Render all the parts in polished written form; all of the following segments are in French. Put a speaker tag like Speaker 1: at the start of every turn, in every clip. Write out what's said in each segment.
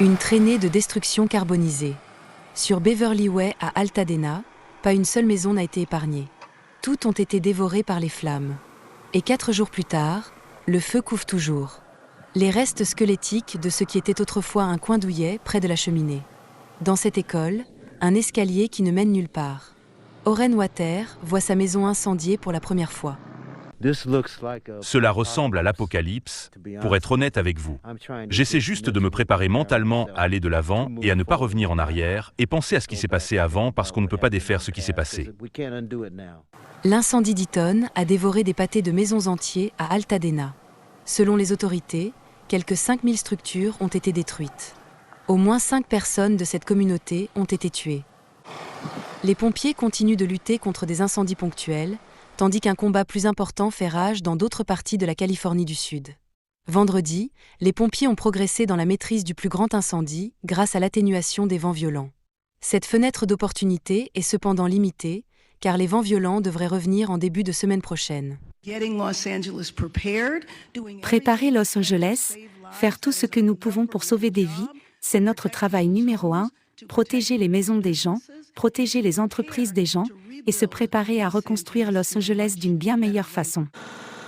Speaker 1: Une traînée de destruction carbonisée. Sur Beverly Way à Altadena, pas une seule maison n'a été épargnée. Toutes ont été dévorées par les flammes. Et 4 jours plus tard, le feu couve toujours. Les restes squelettiques de ce qui était autrefois un coin douillet près de la cheminée. Dans cette école, un escalier qui ne mène nulle part. Oren Water voit sa maison incendiée pour la première fois.
Speaker 2: Cela ressemble à l'apocalypse, pour être honnête avec vous. J'essaie juste de me préparer mentalement à aller de l'avant et à ne pas revenir en arrière et penser à ce qui s'est passé avant parce qu'on ne peut pas défaire ce qui s'est passé.
Speaker 1: L'incendie d'Eaton a dévoré des pâtés de maisons entiers à Altadena. Selon les autorités, quelques 5000 structures ont été détruites. Au moins 5 personnes de cette communauté ont été tuées. Les pompiers continuent de lutter contre des incendies ponctuels, tandis qu'un combat plus important fait rage dans d'autres parties de la Californie du Sud. Vendredi, les pompiers ont progressé dans la maîtrise du plus grand incendie grâce à l'atténuation des vents violents. Cette fenêtre d'opportunité est cependant limitée, car les vents violents devraient revenir en début de semaine prochaine.
Speaker 3: Préparer Los Angeles, faire tout ce que nous pouvons pour sauver des vies, c'est notre travail numéro 1, protéger les maisons des gens, protéger les entreprises des gens, et se préparer à reconstruire Los Angeles d'une bien meilleure façon.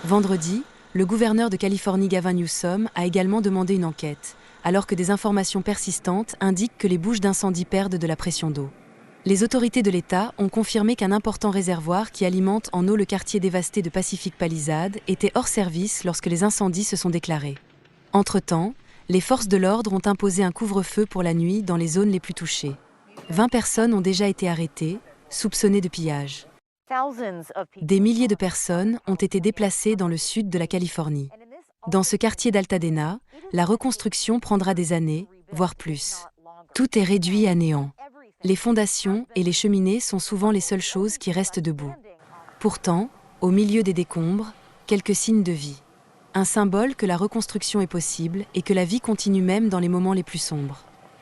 Speaker 1: Vendredi, le gouverneur de Californie Gavin Newsom a également demandé une enquête, alors que des informations persistantes indiquent que les bouches d'incendie perdent de la pression d'eau. Les autorités de l'État ont confirmé qu'un important réservoir qui alimente en eau le quartier dévasté de Pacific Palisades était hors service lorsque les incendies se sont déclarés. Entre-temps, les forces de l'ordre ont imposé un couvre-feu pour la nuit dans les zones les plus touchées. 20 personnes ont déjà été arrêtées, soupçonnées de pillage. Des milliers de personnes ont été déplacées dans le sud de la Californie. Dans ce quartier d'Altadena, la reconstruction prendra des années, voire plus. Tout est réduit à néant. Les fondations et les cheminées sont souvent les seules choses qui restent debout. Pourtant, au milieu des décombres, quelques signes de vie. Un symbole que la reconstruction est possible et que la vie continue même dans les moments les plus sombres.